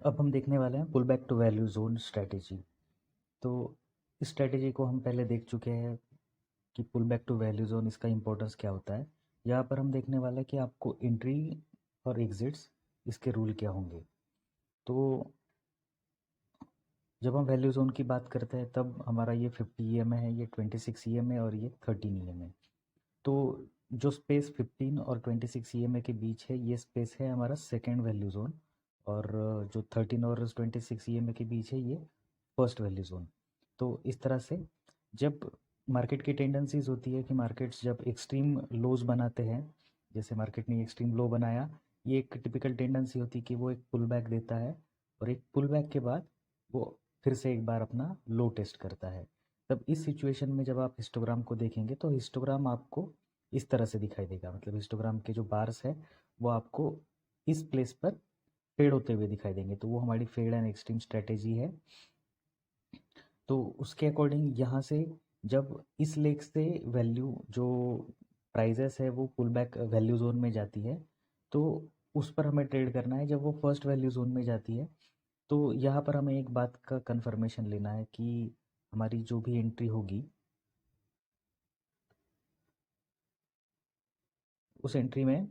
अब हम देखने वाले हैं pull back to value zone strategy. तो इस स्ट्रैटेजी को हम पहले देख चुके हैं कि pull back to value zone इसका इंपॉर्टेंस क्या होता है। यहाँ पर हम देखने वाले हैं कि आपको एंट्री और एग्जिट्स इसके रूल क्या होंगे। तो जब हम वैल्यू जोन की बात करते हैं तब हमारा ये 50 EMA है, ये 26 EMA और ये 13 EMA। तो जो स्पेस 15 और 26 EMA के बीच है ये स्पेस है हमारा सेकेंड वैल्यू जोन, और जो 13 और 26 EMA के बीच है ये फर्स्ट वैल्यू जोन। तो इस तरह से जब मार्केट की टेंडेंसीज होती है कि मार्केट्स जब एक्सट्रीम लोज बनाते हैं, जैसे मार्केट ने एक्सट्रीम लो बनाया, ये एक टिपिकल टेंडेंसी होती है कि वो एक पुल बैक देता है और एक पुल बैक के बाद वो फिर से एक बार अपना लो टेस्ट करता है। तब इस सिचुएशन में जब आप हिस्टोग्राम को देखेंगे तो हिस्टोग्राम आपको इस तरह से दिखाई देगा, मतलब हिस्टोग्राम के जो बार्स है वो आपको इस प्लेस पर फेड होते हुए दिखाई देंगे। तो वो हमारी फेड एंड एक्सट्रीम स्ट्रेटेजी है। तो उसके अकॉर्डिंग यहाँ से जब इस लेग से वैल्यू जो प्राइजेस है वो पुल बैक वैल्यू जोन में जाती है, तो उस पर हमें ट्रेड करना है। जब वो फर्स्ट वैल्यू जोन में जाती है तो यहाँ पर हमें एक बात का कंफर्मेशन लेना है कि हमारी जो भी एंट्री होगी उस एंट्री में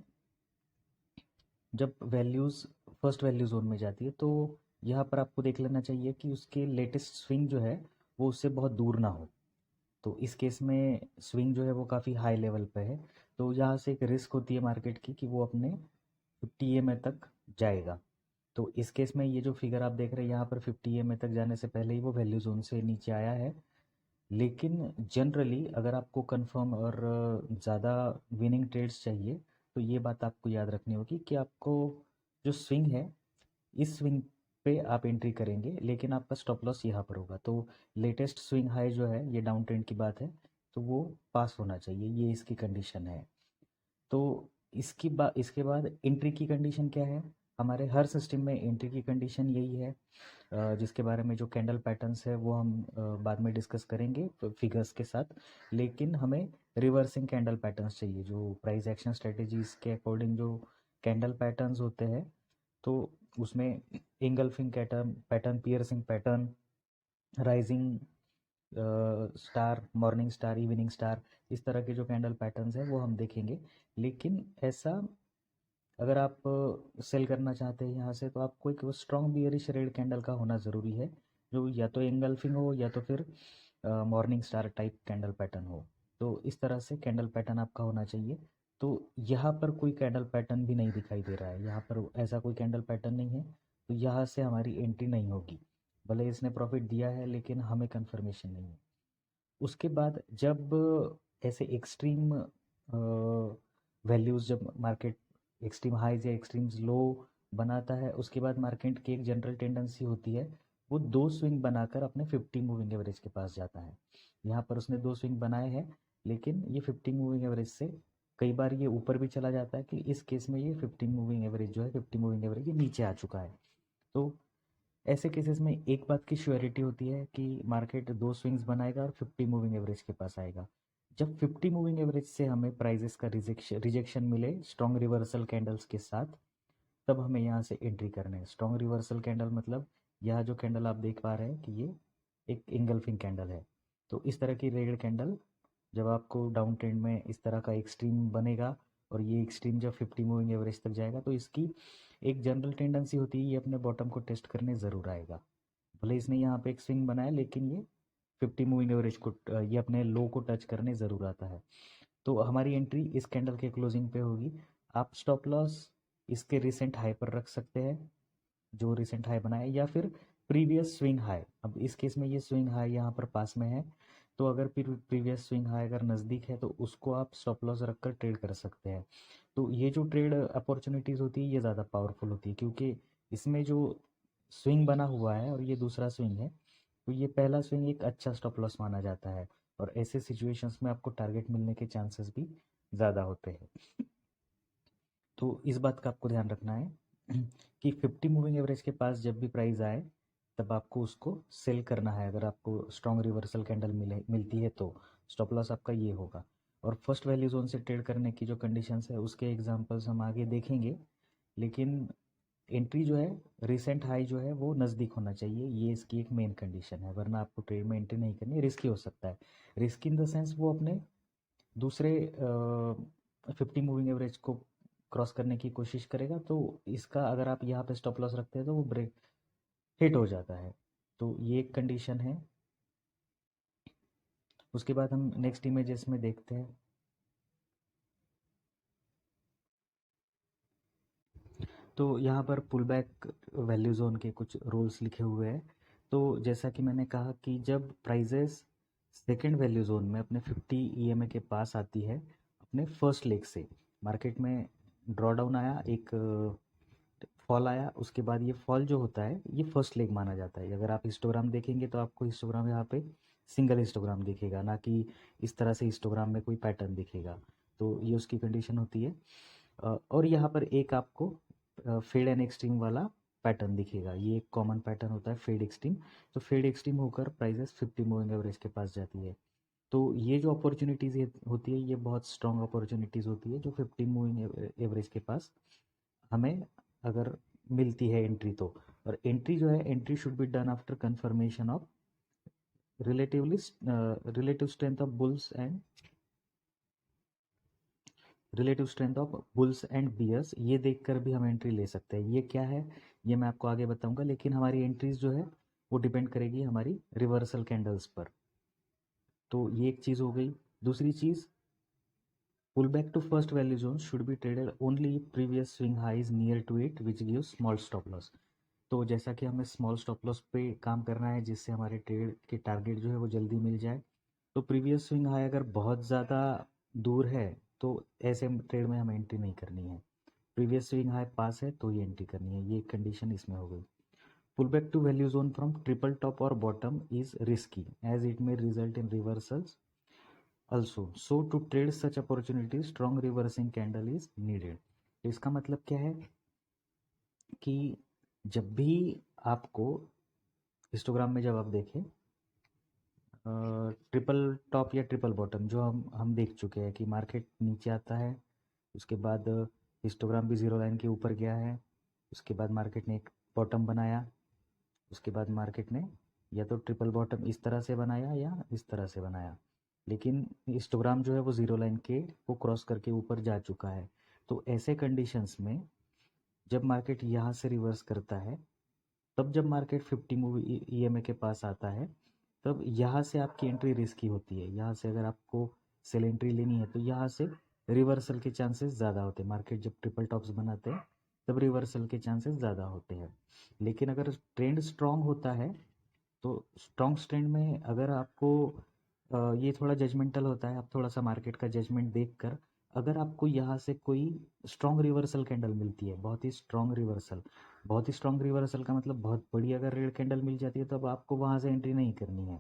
जब वैल्यूज़ फर्स्ट वैल्यू जोन में जाती है तो यहाँ पर आपको देख लेना चाहिए कि उसके लेटेस्ट स्विंग जो है वो उससे बहुत दूर ना हो। तो इस केस में स्विंग जो है वो काफ़ी हाई लेवल पे है, तो यहाँ से एक रिस्क होती है मार्केट की कि वो अपने 50 EMA तक जाएगा। तो इस केस में ये जो फिगर आप देख रहे हैं यहाँ पर 50 EMA तक जाने से पहले ही वो वैल्यू जोन से नीचे आया है। लेकिन जनरली अगर आपको कंफर्म और ज़्यादा विनिंग ट्रेड्स चाहिए तो ये बात आपको याद रखनी होगी कि आपको जो स्विंग है इस स्विंग पे आप एंट्री करेंगे, लेकिन आपका स्टॉप लॉस यहाँ पर होगा। तो लेटेस्ट स्विंग हाई जो है, ये डाउन ट्रेंड की बात है, तो वो पास होना चाहिए, ये इसकी कंडीशन है। तो इसके बाद एंट्री की कंडीशन क्या है। हमारे हर सिस्टम में एंट्री की कंडीशन यही है, जिसके बारे में जो कैंडल पैटर्न्स है वो हम बाद में डिस्कस करेंगे फिगर्स के साथ। लेकिन हमें रिवर्सिंग कैंडल पैटर्न्स चाहिए, जो प्राइस एक्शन स्ट्रेटेजीज के अकॉर्डिंग जो कैंडल पैटर्न्स होते हैं। तो उसमें engulfing pattern pattern piercing pattern, rising star, morning star, evening star, इस तरह के जो कैंडल पैटर्न्स हैं वो हम देखेंगे। लेकिन ऐसा अगर आप सेल करना चाहते हैं यहाँ से तो आपको एक स्ट्रॉन्ग बियरिश रेड कैंडल का होना ज़रूरी है, जो या तो एंगल्फिंग हो या तो फिर morning star type candle pattern हो। तो इस तरह से कैंडल पैटर्न आपका होना चाहिए। तो यहाँ पर कोई कैंडल पैटर्न भी नहीं दिखाई दे रहा है, यहाँ पर ऐसा कोई कैंडल पैटर्न नहीं है, तो यहाँ से हमारी एंट्री नहीं होगी। भले इसने प्रॉफिट दिया है लेकिन हमें कंफर्मेशन नहीं है। उसके बाद जब ऐसे एक्सट्रीम वैल्यूज़, जब मार्केट एक्सट्रीम हाइज या एक्सट्रीम लो बनाता है, उसके बाद मार्केट की एक जनरल टेंडेंसी होती है वो दो स्विंग बनाकर अपने 50 मूविंग एवरेज के पास जाता है। यहाँ पर उसने दो स्विंग बनाए हैं, लेकिन ये 50 मूविंग एवरेज से कई बार ये ऊपर भी चला जाता है, कि इस केस में ये 50 मूविंग एवरेज जो है, 50 मूविंग एवरेज ये नीचे आ चुका है। तो ऐसे केसेस में एक बात की श्योरिटी होती है कि मार्केट दो स्विंग्स बनाएगा और 50 मूविंग एवरेज के पास आएगा। जब 50 मूविंग एवरेज से हमें प्राइजेस का रिजेक्शन मिले स्ट्रॉन्ग रिवर्सल कैंडल्स के साथ, तब हमें यहाँ से एंट्री करना है। स्ट्रॉन्ग रिवर्सल कैंडल मतलब यह जो कैंडल आप देख पा रहे हैं कि ये एक इंगल्फिंग कैंडल है। तो इस तरह की रेड कैंडल जब आपको डाउन ट्रेंड में इस तरह का एक्सट्रीम बनेगा और ये एक्सट्रीम जब 50 मूविंग एवरेज तक जाएगा, तो इसकी एक जनरल टेंडेंसी होती है ये अपने बॉटम को टेस्ट करने ज़रूर आएगा। भले इसने यहाँ पे एक स्विंग बनाया लेकिन ये 50 मूविंग एवरेज को ये अपने लो को टच करने ज़रूर आता है। तो हमारी एंट्री इस कैंडल के क्लोजिंग पे होगी। आप स्टॉप लॉस इसके रिसेंट हाई पर रख सकते हैं, जो रिसेंट हाई बनाया, या फिर प्रीवियस स्विंग हाई। अब इस केस में ये स्विंग हाई यहाँ पर पास में है, तो अगर प्रीवियस स्विंग हाई अगर नज़दीक है तो उसको आप स्टॉप लॉस रखकर ट्रेड कर सकते हैं। तो ये जो ट्रेड अपॉर्चुनिटीज़ होती है ये ज़्यादा पावरफुल होती है, क्योंकि इसमें जो स्विंग बना हुआ है और ये दूसरा स्विंग है, तो ये पहला स्विंग एक अच्छा स्टॉप लॉस माना जाता है, और ऐसे सिचुएशंस में आपको टारगेट मिलने के चांसेस भी ज़्यादा होते हैं। तो इस बात का आपको ध्यान रखना है कि 50 मूविंग एवरेज के पास जब भी प्राइस आए तब आपको उसको सेल करना है। अगर आपको स्ट्रॉन्ग रिवर्सल कैंडल मिलती है तो स्टॉप लॉस आपका ये होगा। और फर्स्ट वैल्यू जोन से ट्रेड करने की जो कंडीशंस है उसके एग्जांपल्स हम आगे देखेंगे। लेकिन एंट्री जो है रिसेंट हाई जो है वो नज़दीक होना चाहिए, ये इसकी एक मेन कंडीशन है, वरना आपको ट्रेड में एंट्री नहीं करनी, रिस्की हो सकता है। रिस्की इन द सेंस वो अपने दूसरे 50 मूविंग एवरेज को क्रॉस करने की कोशिश करेगा, तो इसका अगर आप यहाँ पे स्टॉप लॉस रखते हैं तो वो ब्रेक हिट हो जाता है, तो ये एक कंडीशन है। उसके बाद हम नेक्स्ट इमेजेस में देखते हैं। तो यहाँ पर पुल बैक वैल्यू जोन के कुछ रूल्स लिखे हुए हैं। तो जैसा कि मैंने कहा कि जब प्राइजेस सेकेंड वैल्यू जोन में अपने 50 ईएमए के पास आती है अपने फर्स्ट लेग से, मार्केट में ड्रॉ डाउन आया, एक फॉल आया, उसके बाद ये फॉल जो होता है ये फर्स्ट लेग माना जाता है। अगर आप हिस्टोग्राम देखेंगे तो आपको हिस्टोग्राम यहाँ पे सिंगल हिस्टोग्राम दिखेगा, ना कि इस तरह से हिस्टोग्राम में कोई पैटर्न दिखेगा, तो ये उसकी कंडीशन होती है। और यहाँ पर एक आपको फेड एंड एक्सट्रीम वाला पैटर्न दिखेगा, ये एक कॉमन पैटर्न होता है फेड एक्सट्रीम। तो फेड एक्सट्रीम होकर प्राइजेस 50 मूविंग एवरेज के पास जाती है। तो ये जो अपॉर्चुनिटीज़ होती है ये बहुत स्ट्रॉन्ग अपॉर्चुनिटीज़ होती है, जो 50 मूविंग एवरेज के पास हमें अगर मिलती है एंट्री तो। और एंट्री जो है, entry should be done after confirmation of relatively relative strength of bulls and relative strength of bulls and bears, ये देखकर भी हम एंट्री ले सकते हैं। ये क्या है ये मैं आपको आगे बताऊंगा, लेकिन हमारी एंट्रीज जो है वो डिपेंड करेगी हमारी रिवर्सल कैंडल्स पर। तो ये एक चीज़ हो गई। दूसरी चीज़, pull back to first value zone should be traded only previous swing highs near to it which give small stop loss. तो जैसा कि हमें स्मॉल स्टॉप लॉस पे काम करना है जिससे हमारे ट्रेड के टारगेट जो है वो जल्दी मिल जाए, तो प्रीवियस स्विंग हाई अगर बहुत ज़्यादा दूर है तो ऐसे ट्रेड में हमें एंट्री नहीं करनी है। प्रीवियस स्विंग हाई पास है तो ही एंट्री करनी है, ये कंडीशन इसमें हो गई। Pull back to value zone from triple top और bottom is risky as it may result in reversals also, so to trade such opportunities strong reversing candle is needed। तो इसका मतलब क्या है कि जब भी आपको हिस्टोग्राम में जब आप देखें ट्रिपल टॉप या ट्रिपल बॉटम, जो हम देख चुके हैं कि मार्केट नीचे आता है, उसके बाद हिस्टोग्राम भी जीरो लाइन के ऊपर गया है, उसके बाद मार्केट ने एक बॉटम बनाया, उसके बाद मार्केट ने या तो ट्रिपल बॉटम इस तरह से बनाया या इस तरह से बनाया, लेकिन हिस्टोग्राम जो है वो जीरो लाइन के को क्रॉस करके ऊपर जा चुका है। तो ऐसे कंडीशंस में जब मार्केट यहाँ से रिवर्स करता है, तब जब मार्केट 50 मूवी ईएमए के पास आता है, तब यहाँ से आपकी एंट्री रिस्की होती है। यहाँ से अगर आपको सेल एंट्री लेनी है तो यहाँ से रिवर्सल के चांसेस ज़्यादा होते हैं। मार्केट जब ट्रिपल टॉप्स बनाते हैं तब रिवर्सल के चांसेस ज़्यादा होते हैं। लेकिन अगर ट्रेंड स्ट्रांग होता है तो स्ट्रॉन्ग ट्रेंड में अगर आपको ये थोड़ा जजमेंटल होता है, आप थोड़ा सा मार्केट का जजमेंट देखकर अगर आपको यहाँ से कोई स्ट्रॉन्ग रिवर्सल कैंडल मिलती है, बहुत ही स्ट्रॉन्ग रिवर्सल, बहुत ही स्ट्रॉन्ग रिवर्सल का मतलब बहुत बड़ी अगर रेड कैंडल मिल जाती है, तब आपको वहाँ से एंट्री नहीं करनी है।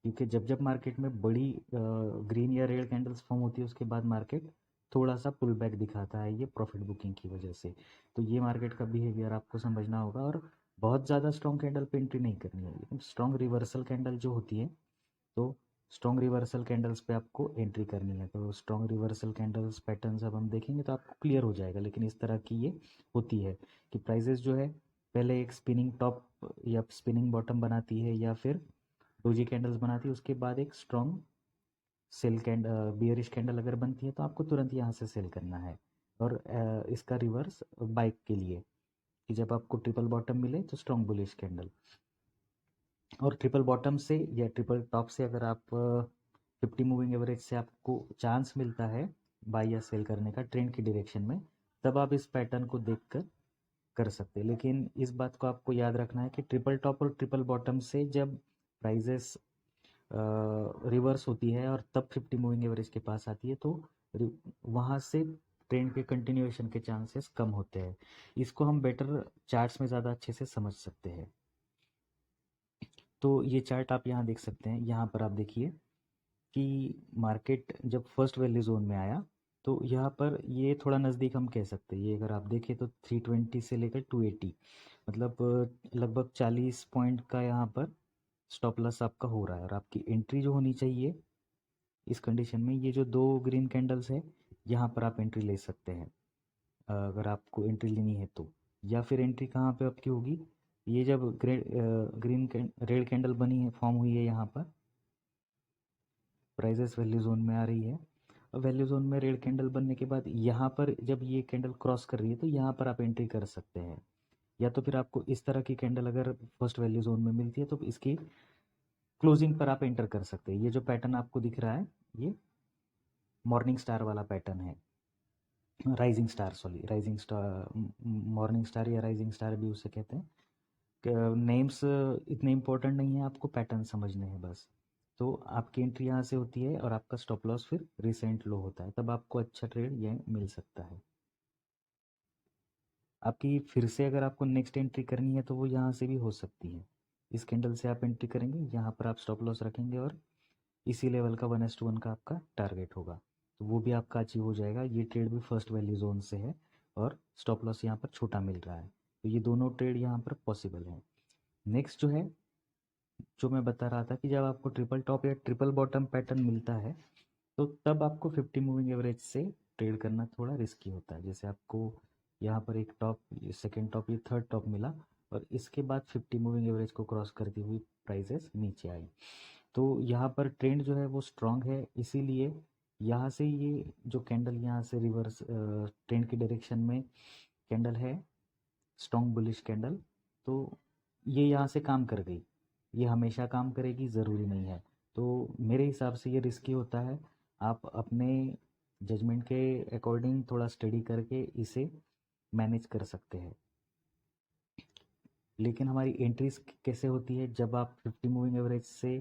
क्योंकि जब जब मार्केट में बड़ी ग्रीन या रेड कैंडल्स फॉर्म होती है उसके बाद मार्केट थोड़ा सा पुल बैक दिखाता है, ये प्रॉफिट बुकिंग की वजह से। तो ये मार्केट का बिहेवियर आपको समझना होगा, और बहुत ज़्यादा स्ट्रॉन्ग कैंडल पे एंट्री नहीं करनी है, लेकिन स्ट्रॉन्ग रिवर्सल कैंडल जो होती है तो स्ट्रॉन्ग रिवर्सल कैंडल्स पे आपको एंट्री करनी है। तो स्ट्रॉन्ग रिवर्सल कैंडल्स पैटर्न अब हम देखेंगे तो आपको क्लियर हो जाएगा। लेकिन इस तरह की ये होती है कि प्राइजेस जो है पहले एक स्पिनिंग टॉप या स्पिनिंग बॉटम बनाती है या फिर डोजी कैंडल्स बनाती है, उसके बाद एक strong cell candle bearish candle अगर बनती है तो आपको तुरंत यहाँ से सेल करना है। और इसका रिवर्स बाइक के लिए कि जब आपको ट्रिपल बॉटम मिले तो स्ट्रॉन्ग बुलिश कैंडल, और ट्रिपल बॉटम से या ट्रिपल टॉप से अगर आप 50 मूविंग एवरेज से आपको चांस मिलता है बाई या सेल करने का ट्रेंड की डायरेक्शन में, तब आप इस पैटर्न को देखकर कर सकते हैं। लेकिन इस बात को आपको याद रखना है कि ट्रिपल टॉप और ट्रिपल बॉटम से जब प्राइजेस रिवर्स होती है और तब 50 मूविंग एवरेज के पास आती है, तो वहाँ से ट्रेंड के कंटिन्यूएशन के चांसेस कम होते हैं। इसको हम बेटर चार्ट्स में ज़्यादा अच्छे से समझ सकते हैं। तो ये चार्ट आप यहाँ देख सकते हैं। यहाँ पर आप देखिए कि मार्केट जब फर्स्ट वैल्यू जोन में आया तो यहाँ पर ये थोड़ा नज़दीक हम कह सकते हैं। ये अगर आप देखें तो 320 से लेकर 280, मतलब लगभग 40 पॉइंट का यहाँ पर स्टॉप लॉस आपका हो रहा है। और आपकी एंट्री जो होनी चाहिए इस कंडीशन में, ये जो दो ग्रीन कैंडल्स है यहाँ पर आप एंट्री ले सकते हैं अगर आपको एंट्री लेनी है तो। या फिर एंट्री कहाँ पे आपकी होगी, ये जब रेड कैंडल बनी है, फॉर्म हुई है, यहाँ पर प्राइजेस वैल्यू जोन में आ रही है। और वैल्यू जोन में रेड कैंडल बनने के बाद यहाँ पर जब ये कैंडल क्रॉस कर रही है तो यहाँ पर आप एंट्री कर सकते हैं। या तो फिर आपको इस तरह की कैंडल अगर फर्स्ट वैल्यू जोन में मिलती है तो इसकी क्लोजिंग पर आप एंटर कर सकते हैं। ये जो पैटर्न आपको दिख रहा है ये मॉर्निंग स्टार वाला पैटर्न है, rising star, sorry rising star, morning star या राइजिंग स्टार भी उसे कहते हैं। नेम्स इतने इम्पोर्टेंट नहीं है, आपको पैटर्न समझने हैं बस। तो आपकी एंट्री यहाँ से होती है और आपका स्टॉप लॉस फिर रिसेंट लो होता है, तब आपको अच्छा ट्रेड ये मिल सकता है। आपकी फिर से अगर आपको नेक्स्ट एंट्री करनी है तो वो यहाँ से भी हो सकती है। इस कैंडल से आप एंट्री करेंगे, यहाँ पर आप स्टॉप लॉस रखेंगे और इसी लेवल का 1:1 का आपका टारगेट होगा, तो वो भी आपका अचीव हो जाएगा। ये ट्रेड भी फर्स्ट वैल्यू जोन से है और स्टॉप लॉस यहाँ पर छोटा मिल रहा है, तो ये दोनों ट्रेड यहाँ पर पॉसिबल है। नेक्स्ट जो है, जो मैं बता रहा था कि जब आपको ट्रिपल टॉप या ट्रिपल बॉटम पैटर्न मिलता है तो तब आपको 50 मूविंग एवरेज से ट्रेड करना थोड़ा रिस्की होता है। जैसे आपको यहाँ पर एक टॉप, सेकेंड टॉप, ये थर्ड टॉप मिला और इसके बाद 50 मूविंग एवरेज को क्रॉस करती हुई प्राइसेस नीचे आई, तो यहाँ पर ट्रेंड जो है वो स्ट्रांग है। इसीलिए यहाँ से ये जो कैंडल यहाँ से रिवर्स ट्रेंड की डायरेक्शन में कैंडल है, स्ट्रांग बुलिश कैंडल, तो ये यहाँ से काम कर गई। ये हमेशा काम करेगी ज़रूरी नहीं है, तो मेरे हिसाब से ये रिस्की होता है। आप अपने जजमेंट के अकॉर्डिंग थोड़ा स्टडी करके इसे मैनेज कर सकते हैं। लेकिन हमारी एंट्रीज कैसे होती है, जब आप 50 मूविंग एवरेज से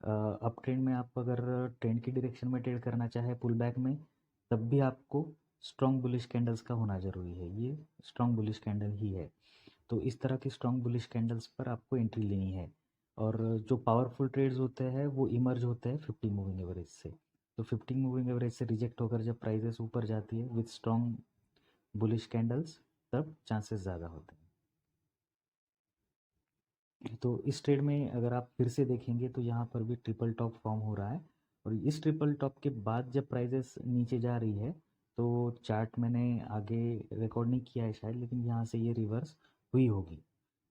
अप ट्रेंड में आप अगर ट्रेंड की डायरेक्शन में ट्रेड करना चाहे पुल बैक में, तब भी आपको स्ट्रॉन्ग बुलिश कैंडल्स का होना ज़रूरी है। ये स्ट्रॉन्ग बुलिश कैंडल ही है, तो इस तरह की स्ट्रॉन्ग बुलिश कैंडल्स पर आपको एंट्री लेनी है। और जो पावरफुल ट्रेड्स होते हैं वो इमर्ज होते हैं 50 मूविंग एवरेज से, तो 50 मूविंग एवरेज से रिजेक्ट होकर जब प्राइजेस ऊपर जाती है विथ स्ट्रॉन्ग बुलिश कैंडल्स, तब चांसेस ज़्यादा होते हैं। तो इस ट्रेड में अगर आप फिर से देखेंगे तो यहाँ पर भी ट्रिपल टॉप फॉर्म हो रहा है और इस ट्रिपल टॉप के बाद जब प्राइजेस नीचे जा रही है तो चार्ट मैंने आगे रिकॉर्ड नहीं किया है शायद, लेकिन यहाँ से ये रिवर्स हुई होगी,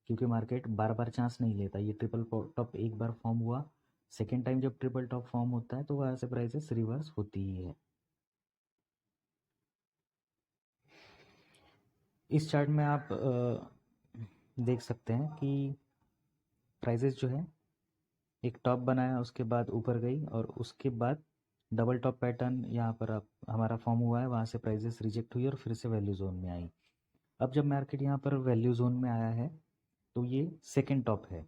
क्योंकि मार्केट बार बार चांस नहीं लेता। ये ट्रिपल टॉप एक बार फॉर्म हुआ, सेकेंड टाइम जब ट्रिपल टॉप फॉर्म होता है तो वहाँ से प्राइसेस रिवर्स होती ही है। इस चार्ट में आप देख सकते हैं कि प्राइसेस जो है एक टॉप बनाया, उसके बाद ऊपर गई और उसके बाद डबल टॉप पैटर्न यहाँ पर आप हमारा फॉर्म हुआ है, वहाँ से प्राइसेस रिजेक्ट हुई और फिर से वैल्यू जोन में आई। अब जब मार्केट यहाँ पर वैल्यू जोन में आया है तो ये सेकेंड टॉप है,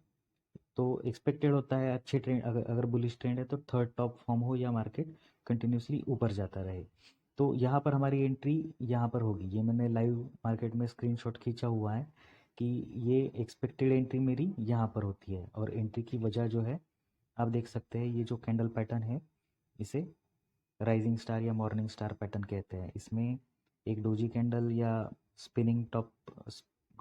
तो एक्सपेक्टेड होता है अच्छे ट्रेंड, अगर बुलिश ट्रेंड है तो थर्ड टॉप फॉर्म हो या मार्केट कंटिन्यूसली ऊपर जाता रहे। तो यहाँ पर हमारी एंट्री यहाँ पर होगी। ये मैंने लाइव मार्केट में स्क्रीनशॉट खींचा हुआ है कि ये एक्सपेक्टेड एंट्री मेरी यहाँ पर होती है। और एंट्री की वजह जो है आप देख सकते हैं, ये जो कैंडल पैटर्न है इसे राइजिंग स्टार या मॉर्निंग स्टार पैटर्न कहते हैं। इसमें एक डोजी कैंडल या स्पिनिंग टॉप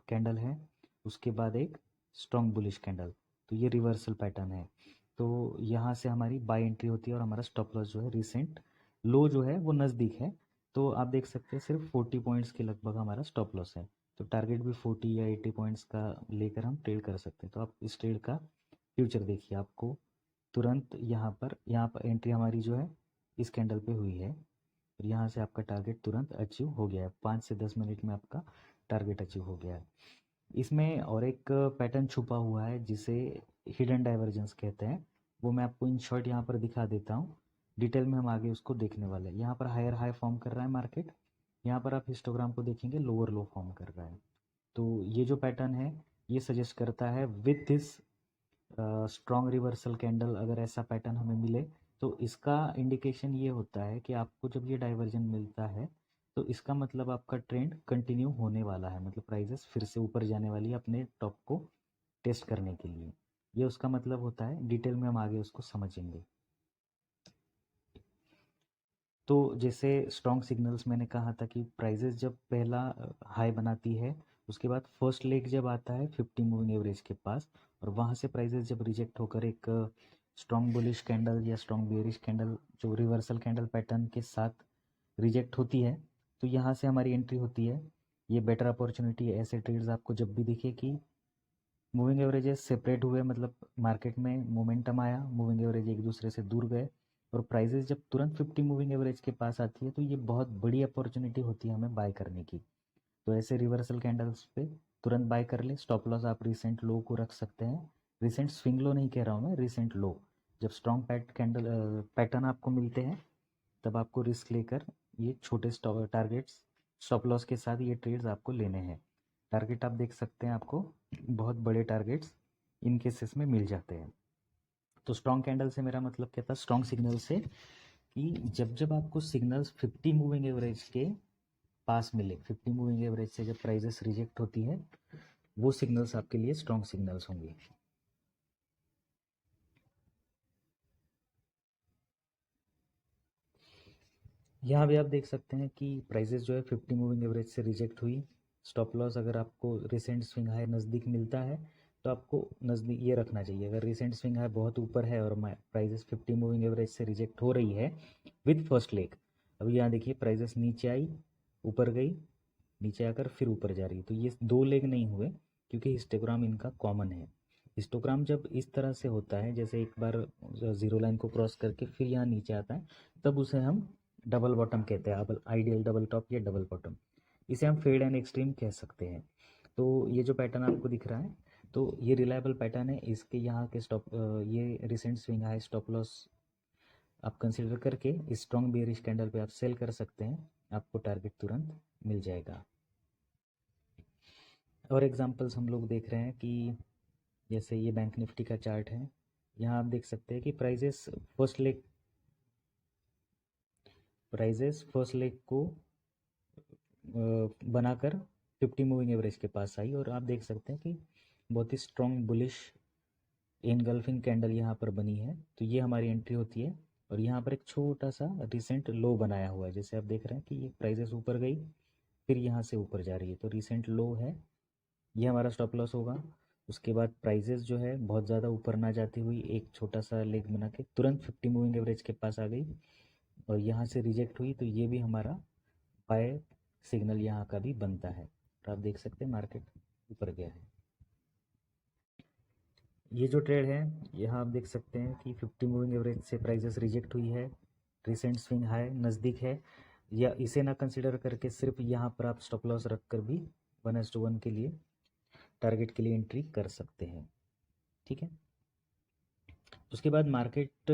कैंडल है, उसके बाद एक स्ट्रॉन्ग बुलिश कैंडल, तो ये रिवर्सल पैटर्न है। तो यहाँ से हमारी बाय एंट्री होती है और हमारा स्टॉप लॉस जो है रिसेंट लो जो है वो नज़दीक है, तो आप देख सकते हैं सिर्फ 40 पॉइंट्स के लगभग हमारा स्टॉप लॉस है, तो टारगेट भी 40 या 80 पॉइंट्स का लेकर हम ट्रेड कर सकते हैं। तो आप इस ट्रेड का फ्यूचर देखिए, आपको तुरंत यहाँ पर एंट्री हमारी जो है इस कैंडल पे हुई है और यहाँ से आपका टारगेट तुरंत अचीव हो गया है, 5 से 10 मिनट में आपका टारगेट अचीव हो गया है। इसमें और एक पैटर्न छुपा हुआ है जिसे हिडन डाइवर्जेंस कहते हैं, वो मैं आपको इन शॉर्ट यहाँ पर दिखा देता हूँ। डिटेल में हम आगे उसको देखने वाले हैं। यहाँ पर हायर हाई फॉर्म कर रहा है मार्केट, यहाँ पर आप हिस्टोग्राम को देखेंगे लोअर लो फॉर्म कर रहा है। तो ये जो पैटर्न है ये सजेस्ट करता है with this strong reversal candle, अगर ऐसा पैटर्न हमें मिले तो इसका इंडिकेशन ये होता है कि आपको जब ये डाइवर्जन मिलता है तो इसका मतलब आपका ट्रेंड कंटिन्यू होने वाला है, मतलब प्राइसेस फिर से ऊपर जाने वाली है अपने टॉप को टेस्ट करने के लिए। ये उसका मतलब होता है, डिटेल में हम आगे उसको समझेंगे। तो जैसे स्ट्रॉन्ग सिग्नल्स मैंने कहा था कि प्राइजेस जब पहला हाई बनाती है उसके बाद फर्स्ट लेग जब आता है 50 मूविंग एवरेज के पास और वहाँ से प्राइजेस जब रिजेक्ट होकर एक स्ट्रॉन्ग बुलिश कैंडल या स्ट्रॉन्ग बेयरिश कैंडल जो रिवर्सल कैंडल पैटर्न के साथ रिजेक्ट होती है, तो यहाँ से हमारी एंट्री होती है ये बेटर अपॉर्चुनिटी है। ऐसे ट्रेड्स आपको जब भी दिखे कि मूविंग एवरेजेस सेपरेट हुए, मतलब मार्केट में मोमेंटम आया, मूविंग एवरेज एक दूसरे से दूर गए और प्राइजेस जब तुरंत 50 मूविंग एवरेज के पास आती है, तो ये बहुत बड़ी अपॉर्चुनिटी होती है हमें बाय करने की। तो ऐसे रिवर्सल कैंडल्स पे तुरंत बाय कर ले। स्टॉप लॉस आप रिसेंट लो को रख सकते हैं। रिसेंट स्विंग लो नहीं कह रहा हूँ मैं, रिसेंट लो। जब स्ट्रॉन्ग पैटर्न आपको मिलते हैं, तब आपको रिस्क लेकर ये छोटे टारगेट्स स्टॉप लॉस के साथ ये ट्रेड्स आपको लेने हैं। टारगेट आप देख सकते हैं, आपको बहुत बड़े टारगेट्स इन केसेस में मिल जाते हैं। तो स्ट्रॉन्ग कैंडल से मेरा मतलब क्या था, स्ट्रॉन्ग सिग्नल से, कि जब जब आपको सिग्नल्स 50 मूविंग एवरेज के पास मिले, 50 मूविंग एवरेज से जब प्राइजेस रिजेक्ट होती है, वो सिग्नल्स आपके लिए स्ट्रॉन्ग सिग्नल्स होंगे। यहाँ भी आप देख सकते हैं कि प्राइजेस जो है 50 मूविंग एवरेज से रिजेक्ट हुई। स्टॉप लॉस अगर आपको रिसेंट स्विंग हाई नज़दीक मिलता है, तो आपको नज़दीक ये रखना चाहिए। अगर रिसेंट स्विंग हाई बहुत ऊपर है और प्राइजेस 50 मूविंग एवरेज से रिजेक्ट हो रही है विद फर्स्ट लेग, अभी यहाँ देखिए प्राइजेस नीचे आई, ऊपर गई, नीचे आकर फिर ऊपर जा रही है, तो ये दो लेग नहीं हुए, क्योंकि हिस्टोग्राम इनका कॉमन है। हिस्टोग्राम जब इस तरह से होता है, जैसे एक बार जीरो लाइन को क्रॉस करके फिर यहाँ नीचे आता है, तब उसे हम डबल बॉटम कहते हैं, अब आइडियल डबल टॉप या डबल बॉटम। इसे हम फेड एंड एक्सट्रीम कह सकते हैं। तो ये जो पैटर्न आपको दिख रहा है, तो ये रिलायबल पैटर्न है। इसके यहाँ के ये recent swing high stop loss आप कंसिडर करके स्ट्रॉन्ग बेयरिश कैंडल पे आप सेल कर सकते हैं, आपको टारगेट तुरंत मिल जाएगा। और एग्जांपल्स हम लोग देख रहे हैं कि जैसे ये बैंक निफ्टी का चार्ट है, यहाँ आप देख सकते हैं कि प्राइजेस फर्स्ट लेग को बनाकर 50 मूविंग एवरेज के पास आई, और आप देख सकते हैं कि बहुत ही स्ट्रॉन्ग बुलिश इनगल्फिंग कैंडल यहाँ पर बनी है। तो ये हमारी एंट्री होती है, और यहाँ पर एक छोटा सा रिसेंट लो बनाया हुआ है, जैसे आप देख रहे हैं कि ये प्राइजेस ऊपर गई, फिर यहाँ से ऊपर जा रही है, तो रिसेंट लो है, ये हमारा स्टॉप लॉस होगा। उसके बाद प्राइजेस जो है बहुत ज़्यादा ऊपर ना जाती हुई एक छोटा सा लेग बना के तुरंत 50 मूविंग एवरेज के पास आ गई, और यहाँ से रिजेक्ट हुई, तो ये भी हमारा बाय सिग्नल यहाँ का भी बनता है। तो आप देख सकते हैं मार्केट ऊपर गया है। ये जो ट्रेड है, यहाँ आप देख सकते हैं कि 50 मूविंग एवरेज से प्राइजेस रिजेक्ट हुई है, रिसेंट स्विंग हाई नज़दीक है, या इसे ना कंसिडर करके सिर्फ यहाँ पर आप स्टॉप लॉस रख कर भी 1:1 के लिए टारगेट के लिए एंट्री कर सकते हैं। ठीक है। उसके बाद मार्केट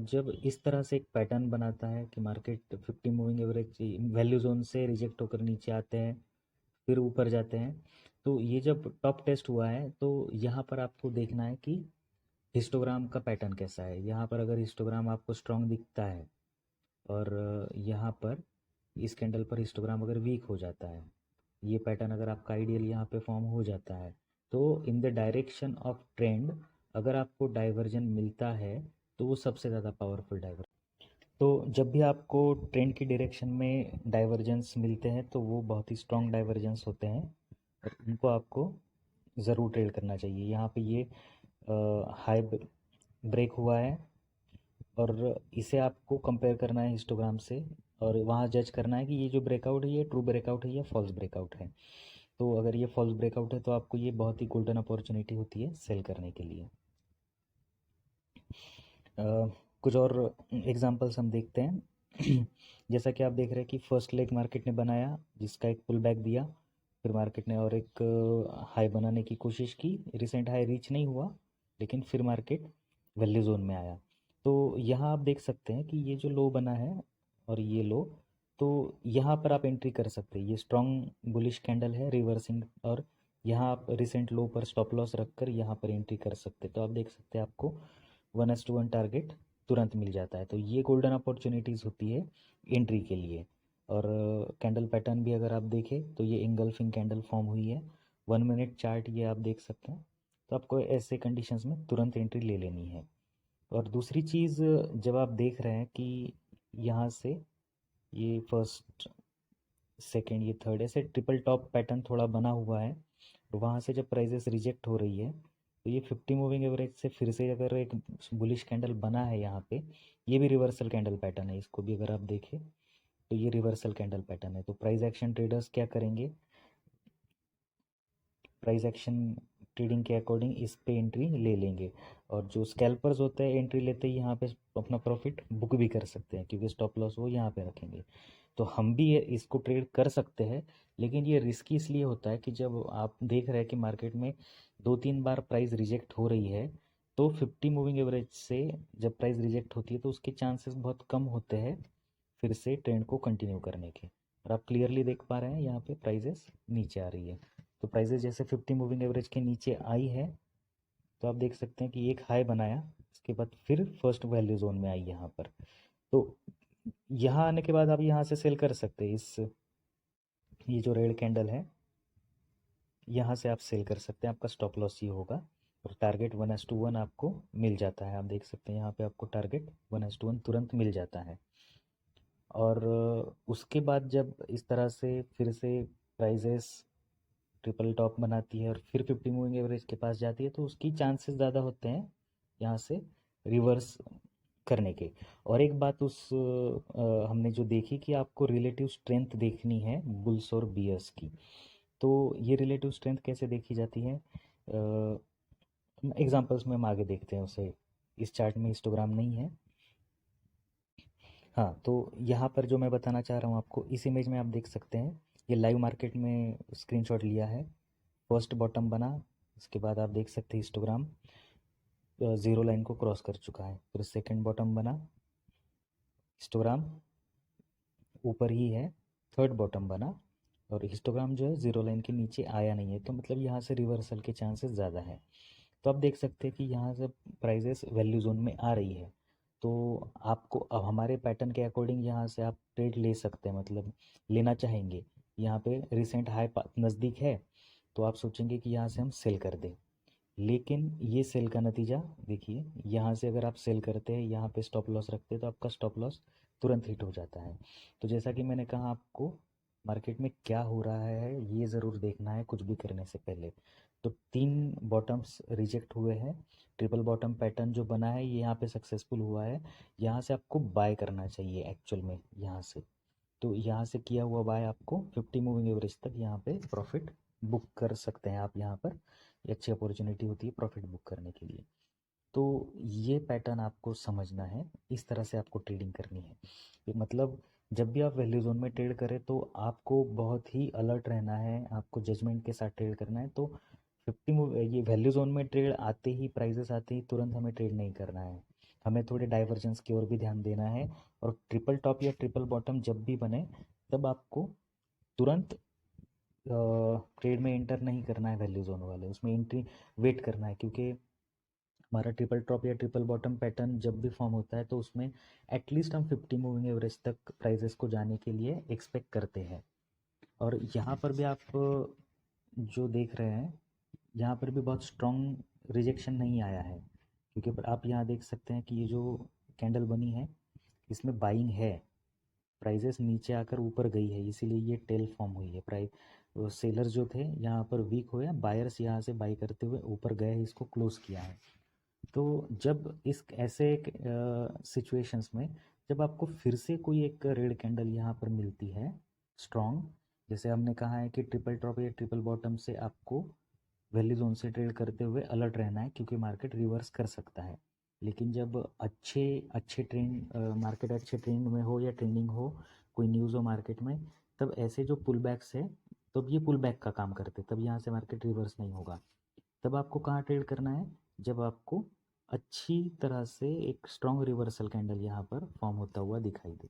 जब इस तरह से एक पैटर्न बनाता है कि market 50 moving average value zone से रिजेक्ट होकर नीचे आते हैं, फिर ऊपर जाते हैं, तो ये जब टॉप टेस्ट हुआ है, तो यहाँ पर आपको देखना है कि हिस्टोग्राम का पैटर्न कैसा है। यहाँ पर अगर हिस्टोग्राम आपको स्ट्रॉन्ग दिखता है, और यहाँ पर इस कैंडल पर हिस्टोग्राम अगर वीक हो जाता है, ये पैटर्न अगर आपका आइडियल यहाँ पे फॉर्म हो जाता है, तो in the direction of trend अगर आपको डाइवर्जन मिलता है, तो वो सबसे ज़्यादा पावरफुल डाइवर्जन। तो जब भी आपको ट्रेंड की डायरेक्शन में डाइवर्जेंस मिलते हैं, तो वो बहुत ही स्ट्रॉन्ग डाइवर्जेंस होते हैं, और उनको आपको ज़रूर ट्रेड करना चाहिए। यहाँ पे ये हाई ब्रेक हुआ है, और इसे आपको कंपेयर करना है हिस्टोग्राम से, और वहाँ जज करना है कि ये जो ब्रेकआउट है ये ट्रू ब्रेकआउट है या फॉल्स ब्रेकआउट है। तो अगर ये फॉल्स ब्रेकआउट है, तो आपको ये बहुत ही गोल्डन अपॉर्चुनिटी होती है सेल करने के लिए। कुछ और एग्जांपल्स हम देखते हैं। जैसा कि आप देख रहे हैं कि फर्स्ट लेग मार्केट ने बनाया, जिसका एक पुल बैक दिया, फिर मार्केट ने और एक हाई बनाने की कोशिश की, रिसेंट हाई रीच नहीं हुआ, लेकिन फिर मार्केट वैल्यू जोन में आया। तो यहाँ आप देख सकते हैं कि ये जो लो बना है और ये लो, तो यहाँ पर आप एंट्री कर सकते हैं। ये स्ट्रॉन्ग बुलिश कैंडल है रिवर्सिंग, और यहाँ आप रिसेंट लो पर स्टॉप लॉस रखकर यहाँ पर एंट्री कर सकते हैं। तो आप देख सकते हैं आपको 1:1 टारगेट तुरंत मिल जाता है। तो ये गोल्डन अपॉर्चुनिटीज़ होती है एंट्री के लिए। और कैंडल पैटर्न भी अगर आप देखें, तो ये इंगल्फिंग कैंडल फॉर्म हुई है, 1 मिनट चार्ट ये आप देख सकते हैं। तो आपको ऐसे कंडीशंस में तुरंत एंट्री ले लेनी है। और दूसरी चीज़, जब आप देख रहे हैं कि यहाँ से ये फर्स्ट सेकेंड ये थर्ड ऐसे ट्रिपल टॉप पैटर्न थोड़ा बना हुआ है, तो वहाँ से जब प्राइजेस रिजेक्ट हो रही है, तो ये 50 मूविंग एवरेज से फिर से अगर एक बुलिश कैंडल बना है यहाँ पे, ये भी रिवर्सल कैंडल पैटर्न है, इसको भी अगर आप देखें, तो ये रिवर्सल कैंडल पैटर्न है। तो प्राइस एक्शन ट्रेडर्स क्या करेंगे, प्राइस एक्शन ट्रेडिंग के अकॉर्डिंग इस पे एंट्री ले लेंगे। और जो स्कैल्पर्स होते हैं एंट्री लेते ही यहाँ पे अपना प्रॉफिट बुक भी कर सकते हैं, क्योंकि स्टॉप लॉस वो यहाँ पे रखेंगे। तो हम भी इसको ट्रेड कर सकते हैं, लेकिन ये रिस्की इसलिए होता है कि जब आप देख रहे हैं कि मार्केट में 2-3 बार प्राइस रिजेक्ट हो रही है, तो 50 मूविंग एवरेज से जब प्राइस रिजेक्ट होती है तो उसके चांसेस बहुत कम होते हैं फिर से ट्रेंड को कंटिन्यू करने के। और आप क्लियरली देख पा रहे हैं यहाँ पे प्राइजेस नीचे आ रही है। तो प्राइजेस जैसे 50 मूविंग एवरेज के नीचे आई है, तो आप देख सकते हैं कि एक हाई बनाया, इसके बाद फिर फर्स्ट वैल्यू जोन में आई यहाँ पर। तो यहाँ आने के बाद आप यहाँ से सेल कर सकते हैं। इस ये जो रेड कैंडल है, यहाँ से आप सेल कर सकते हैं, आपका स्टॉप लॉस ये होगा। और टारगेट 1:1 आपको मिल जाता है। आप देख सकते हैं यहाँ पे आपको टारगेट 1:1 तुरंत मिल जाता है। और उसके बाद जब इस तरह से फिर से प्राइजेस ट्रिपल टॉप बनाती है और फिर 50 मूविंग एवरेज के पास जाती है, तो उसकी चांसेस ज़्यादा होते हैं यहाँ से रिवर्स करने के। और एक बात हमने जो देखी कि आपको रिलेटिव स्ट्रेंथ देखनी है बुल्स और बियर्स की। तो ये रिलेटिव स्ट्रेंथ कैसे देखी जाती है, एग्जांपल्स में हम आगे देखते हैं उसे। इस चार्ट में हिस्टोग्राम नहीं है। हाँ, तो यहाँ पर जो मैं बताना चाह रहा हूँ आपको, इस इमेज में आप देख सकते हैं, ये लाइव मार्केट में स्क्रीनशॉट लिया है। फर्स्ट बॉटम बना, इसके बाद आप देख सकते हैं हिस्टोग्राम ज़ीरो लाइन को क्रॉस कर चुका है। फिर सेकंड बॉटम बना, हिस्टोग्राम ऊपर ही है। थर्ड बॉटम बना और हिस्टोग्राम जो है ज़ीरो लाइन के नीचे आया नहीं है, तो मतलब यहाँ से रिवर्सल के चांसेस ज़्यादा हैं। तो आप देख सकते हैं कि यहाँ से प्राइजेस वैल्यू जोन में आ रही है। तो आपको अब हमारे पैटर्न के अकॉर्डिंग यहाँ से आप ट्रेड ले सकते हैं, मतलब लेना चाहेंगे। यहाँ पे रिसेंट हाई नज़दीक है, तो आप सोचेंगे कि यहाँ से हम सेल कर दें। लेकिन ये सेल का नतीजा देखिए, यहाँ से अगर आप सेल करते हैं, यहाँ पे स्टॉप लॉस रखते हैं, तो आपका स्टॉप लॉस तुरंत हिट हो जाता है। तो जैसा कि मैंने कहा आपको, मार्केट में क्या हो रहा है ये ज़रूर देखना है कुछ भी करने से पहले। तो 3 बॉटम्स रिजेक्ट हुए हैं, ट्रिपल बॉटम पैटर्न जो बना है ये यहाँ पे सक्सेसफुल हुआ है। यहाँ से आपको बाय करना चाहिए एक्चुअल में यहाँ से। तो यहाँ से किया हुआ बाय आपको 50 मूविंग एवरेज तक यहाँ पे प्रॉफिट बुक कर सकते हैं आप यहाँ पर। ये अच्छी अपॉर्चुनिटी होती है प्रॉफिट बुक करने के लिए। तो ये पैटर्न आपको समझना है, इस तरह से आपको ट्रेडिंग करनी है। ये मतलब जब भी आप वैल्यू जोन में ट्रेड करें तो आपको बहुत ही अलर्ट रहना है, आपको जजमेंट के साथ ट्रेड करना है। तो 50 ये वैल्यू जोन में ट्रेड आते ही, प्राइजेस आते ही तुरंत हमें ट्रेड नहीं करना है, हमें थोड़े डाइवर्जेंस की ओर भी ध्यान देना है। और ट्रिपल टॉप या ट्रिपल बॉटम जब भी बने, तब आपको तुरंत ट्रेड में एंटर नहीं करना है वैल्यू जोन वाले, उसमें एंट्री वेट करना है। क्योंकि हमारा ट्रिपल टॉप या ट्रिपल बॉटम पैटर्न जब भी फॉर्म होता है तो उसमें एटलीस्ट हम 50 मूविंग एवरेज तक प्राइजेस को जाने के लिए एक्सपेक्ट करते हैं। और यहाँ पर भी आप जो देख रहे हैं, यहाँ पर भी बहुत स्ट्रॉन्ग रिजेक्शन नहीं आया है, क्योंकि आप यहाँ देख सकते हैं कि ये जो कैंडल बनी है इसमें बाइंग है। प्राइजेस नीचे आकर ऊपर गई है, इसीलिए ये टेल फॉर्म हुई है। प्राइस सेलर्स जो थे यहाँ पर वीक हुए, बायर्स यहाँ से बाई करते हुए ऊपर गए, इसको क्लोज किया है। तो जब इस ऐसे सिचुएशंस में जब आपको फिर से कोई एक रेड कैंडल यहाँ पर मिलती है स्ट्रॉन्ग, जैसे हमने कहा है कि ट्रिपल टॉप या ट्रिपल बॉटम से आपको वैल्यू जोन से ट्रेड करते हुए अलर्ट रहना है, क्योंकि मार्केट रिवर्स कर सकता है। लेकिन जब अच्छे अच्छे ट्रेंड मार्केट अच्छे ट्रेंड में हो या ट्रेंडिंग हो, कोई न्यूज़ हो मार्केट में, तब ऐसे जो पुल बैक्स है, तब ये पुल बैक का काम करते, तब यहाँ से मार्केट रिवर्स नहीं होगा। तब आपको कहाँ ट्रेड करना है, जब आपको अच्छी तरह से एक स्ट्रॉन्ग रिवर्सल कैंडल यहाँ पर फॉर्म होता हुआ दिखाई दे।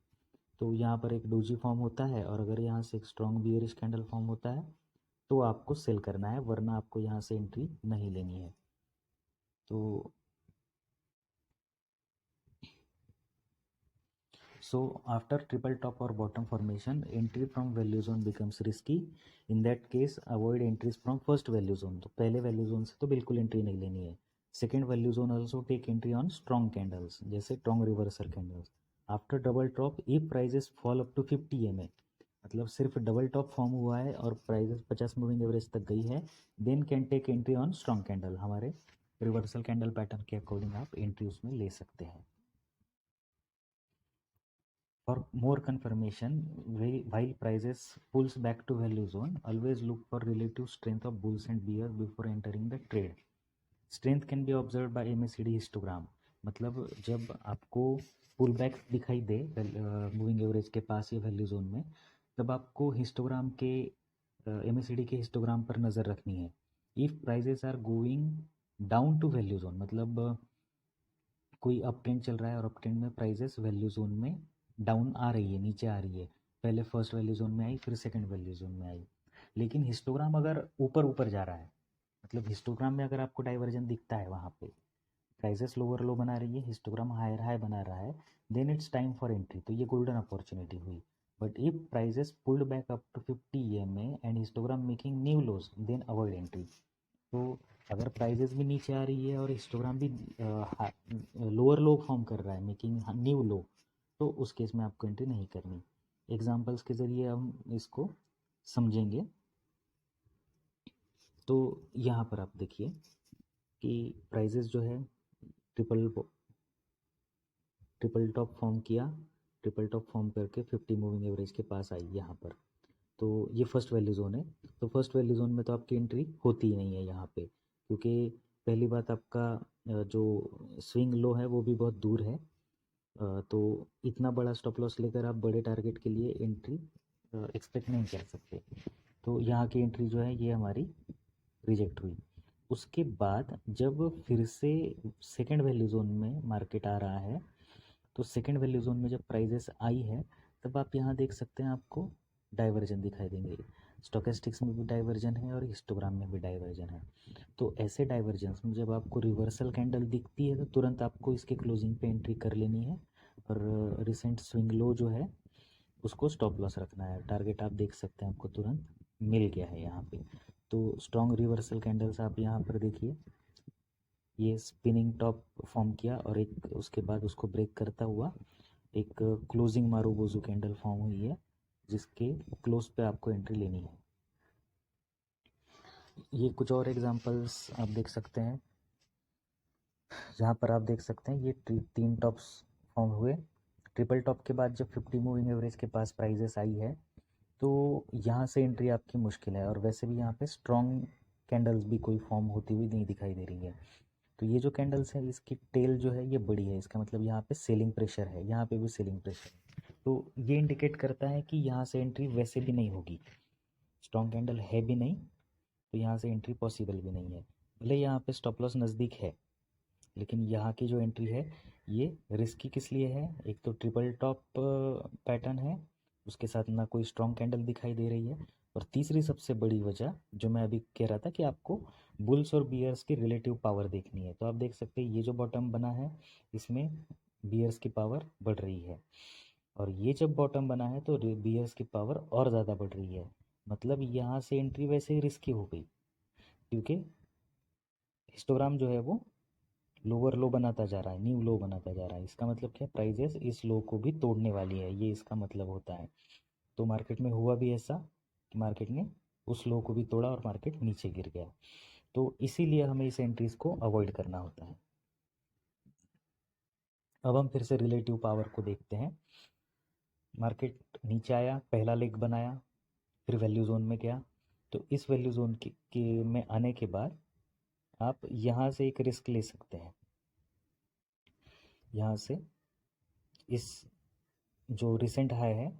तो यहाँ पर एक डोजी फॉर्म होता है, और अगर यहाँ से एक स्ट्रॉन्ग बियरिश कैंडल फॉर्म होता है तो आपको सेल करना है, वरना आपको यहाँ से एंट्री नहीं लेनी है। तो so after triple top or bottom formation, entry from value zone becomes risky. In that case, avoid entries from first value zone. तो पहले वैल्यू जोन से तो बिल्कुल एंट्री नहीं लेनी है। Second value zone also take entry on strong candles, जैसे strong reversal candles. After double top if prices fall up to 50 EMA, मतलब सिर्फ डबल टॉप फॉर्म हुआ है और प्राइजेस 50 मूविंग एवरेज तक गई है, then can take entry on strong candle. हमारे रिवर्सल कैंडल पैटर्न के अकॉर्डिंग आप एंट्री उसमें ले सकते हैं। For more confirmation, while prices pulls back to value zone, always look for relative strength of bulls and bears before entering the trade. Strength can be observed by MACD histogram. मतलब जब आपको pull back दिखाई दे moving average के पास या value zone में, तब आपको histogram के MACD के हिस्टोग्राम पर नज़र रखनी है. If prices are going down to value zone, मतलब कोई अप ट्रेंड चल रहा है और अप ट्रेंड में प्राइजेस वैल्यू जोन में डाउन आ रही है, नीचे आ रही है, पहले फर्स्ट वैल्यू जोन में आई, फिर सेकंड वैल्यू जोन में आई, लेकिन हिस्टोग्राम अगर ऊपर ऊपर जा रहा है, मतलब हिस्टोग्राम में अगर आपको डाइवर्जन दिखता है, वहाँ पे प्राइजेस लोअर लो बना रही है, हिस्टोग्राम हायर हाई बना रहा है, then it's time for entry. तो ये गोल्डन अपॉर्चुनिटी हुई. But if prices pulled back up to 50 EMA and histogram making new lows, then avoid entry. तो अगर प्राइजेस भी नीचे आ रही है और हिस्टोग्राम भी लोअर लो फॉर्म कर रहा है, मेकिंग न्यू लो, तो उस केस में आपको एंट्री नहीं करनी. एग्जांपल्स के ज़रिए हम इसको समझेंगे. तो यहाँ पर आप देखिए कि प्राइजेस जो है ट्रिपल टॉप फॉर्म किया, ट्रिपल टॉप फॉर्म करके 50 मूविंग एवरेज के पास आई यहाँ पर. तो ये फर्स्ट वैल्यू जोन है. तो फर्स्ट वैल्यू जोन में तो आपकी एंट्री होती ही नहीं है यहाँ पे, क्योंकि पहली बात आपका जो स्विंग लो है वो भी बहुत दूर है. तो इतना बड़ा स्टॉप लॉस लेकर आप बड़े टारगेट के लिए एंट्री एक्सपेक्ट नहीं कर सकते. तो यहाँ की एंट्री जो है ये हमारी रिजेक्ट हुई. उसके बाद जब फिर से सेकंड वैल्यू जोन में मार्केट आ रहा है, तो सेकंड वैल्यू जोन में जब प्राइजेस आई है, तब आप यहाँ देख सकते हैं आपको डाइवर्जन दिखाई देंगे. स्टोकेस्टिक्स में भी डाइवर्जन है और हिस्टोग्राम में भी डाइवर्जन है. तो ऐसे डाइवर्जेंस में जब आपको रिवर्सल कैंडल दिखती है, तो तुरंत आपको इसके क्लोजिंग पे एंट्री कर लेनी है, और रिसेंट स्विंग लो जो है उसको स्टॉप लॉस रखना है. टारगेट आप देख सकते हैं आपको तुरंत मिल गया है यहाँ पे. तो स्ट्रॉन्ग रिवर्सल कैंडल्स आप यहाँ पर देखिए, ये स्पिनिंग टॉप फॉर्म किया और एक उसके बाद उसको ब्रेक करता हुआ एक क्लोजिंग मारुबोजू कैंडल फॉर्म हुई है, जिसके क्लोज पे आपको एंट्री लेनी है. ये कुछ और एग्जांपल्स आप देख सकते हैं. यहाँ पर आप देख सकते हैं ये 3 टॉप्स फॉर्म हुए. ट्रिपल टॉप के बाद जब 50 मूविंग एवरेज के पास प्राइजेस आई है, तो यहाँ से एंट्री आपकी मुश्किल है. और वैसे भी यहाँ पे स्ट्रॉन्ग कैंडल्स भी कोई फॉर्म होती हुई नहीं दिखाई दे रही है. तो ये जो कैंडल्स है इसकी टेल जो है ये बड़ी है, इसका मतलब यहाँ पे सेलिंग प्रेशर है, यहाँ पे भी सेलिंग प्रेशर है. तो ये इंडिकेट करता है कि यहाँ से एंट्री वैसे भी नहीं होगी. स्ट्रॉन्ग कैंडल है भी नहीं, तो यहाँ से एंट्री पॉसिबल भी नहीं है. भले यहाँ पे स्टॉप लॉस नज़दीक है, लेकिन यहाँ की जो एंट्री है ये रिस्की किस लिए है. एक तो ट्रिपल टॉप पैटर्न है, उसके साथ ना कोई स्ट्रॉन्ग कैंडल दिखाई दे रही है, और तीसरी सबसे बड़ी वजह जो मैं अभी कह रहा था कि आपको बुल्स और बियर्स की रिलेटिव पावर देखनी है. तो आप देख सकते हैं ये जो बॉटम बना है इसमें बियर्स की पावर बढ़ रही है, और ये जब बॉटम बना है तो बियर्स की पावर और ज़्यादा बढ़ रही है. मतलब यहाँ से एंट्री वैसे ही रिस्की हो गई, क्योंकि हिस्टोग्राम जो है वो लोअर लो बनाता जा रहा है, न्यू लो बनाता जा रहा है. इसका मतलब क्या, प्राइजेस इस लो को भी तोड़ने वाली है, ये इसका मतलब होता है. तो मार्केट में हुआ भी ऐसा कि मार्केट ने उस लो को भी तोड़ा और मार्केट नीचे गिर गया. तो इसीलिए हमें इस एंट्रीज को अवॉइड करना होता है. अब हम फिर से रिलेटिव पावर को देखते हैं. मार्केट नीचे आया, पहला लेग बनाया, फिर वैल्यू जोन में गया. तो इस वैल्यू जोन के में आने के बाद आप यहाँ से एक रिस्क ले सकते हैं. यहाँ से इस जो रिसेंट हाई है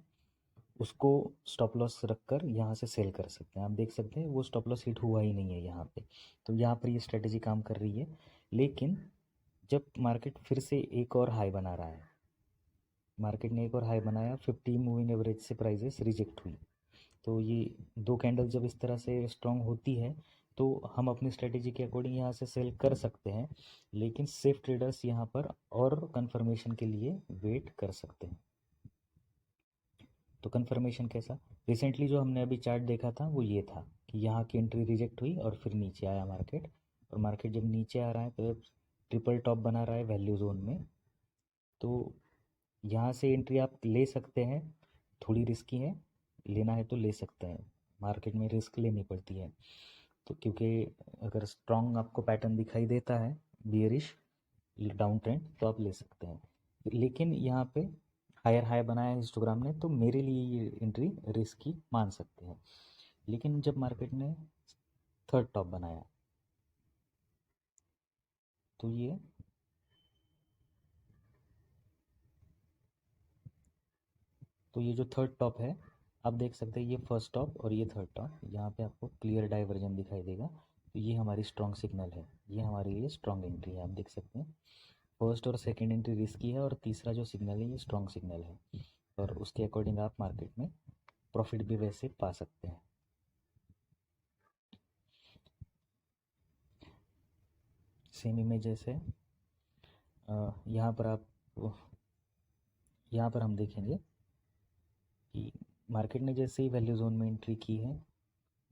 उसको स्टॉप लॉस रखकर यहाँ से सेल कर सकते हैं. आप देख सकते हैं वो स्टॉप लॉस हिट हुआ ही नहीं है यहाँ पे. तो यहाँ पर ये स्ट्रेटेजी काम कर रही है. लेकिन जब मार्केट फिर से एक और हाई बना रहा है, मार्केट ने एक और हाई बनाया, 50 मूविंग एवरेज से प्राइजेस रिजेक्ट हुई. तो ये दो कैंडल जब इस तरह से स्ट्रांग होती है, तो हम अपनी स्ट्रेटेजी के अकॉर्डिंग यहाँ से सेल कर सकते हैं. लेकिन सेफ ट्रेडर्स यहाँ पर और कंफर्मेशन के लिए वेट कर सकते हैं. तो कंफर्मेशन कैसा, रिसेंटली जो हमने अभी चार्ट देखा था वो ये था कि यहाँ की एंट्री रिजेक्ट हुई और फिर नीचे आया मार्केट. और मार्केट जब नीचे आ रहा है तो ट्रिपल टॉप बना रहा है वैल्यू जोन में. तो यहाँ से एंट्री आप ले सकते हैं, थोड़ी रिस्की है, लेना है तो ले सकते हैं. मार्केट में रिस्क लेनी पड़ती है. तो क्योंकि अगर स्ट्रॉन्ग आपको पैटर्न दिखाई देता है बियरिश डाउन ट्रेंड, तो आप ले सकते हैं. लेकिन यहाँ पे हायर हाई बनाया हिस्टोग्राम ने, तो मेरे लिए ये एंट्री रिस्की मान सकते हैं। लेकिन जब मार्केट ने थर्ड टॉप बनाया तो ये जो थर्ड टॉप है, आप देख सकते हैं ये फर्स्ट टॉप और ये थर्ड टॉप, यहाँ पे आपको क्लियर डाइवर्जन दिखाई देगा। तो ये हमारी स्ट्रॉन्ग सिग्नल है, ये हमारे लिए स्ट्रॉन्ग एंट्री है। आप देख सकते हैं फर्स्ट और सेकंड एंट्री रिस्की है और तीसरा जो सिग्नल है ये स्ट्रॉन्ग सिग्नल है, और उसके अकॉर्डिंग आप मार्केट में प्रॉफिट भी वैसे पा सकते हैं। सेम इमेजेस है, यहाँ पर आप यहाँ पर हम देखेंगे कि मार्केट ने जैसे ही वैल्यू जोन में एंट्री की है,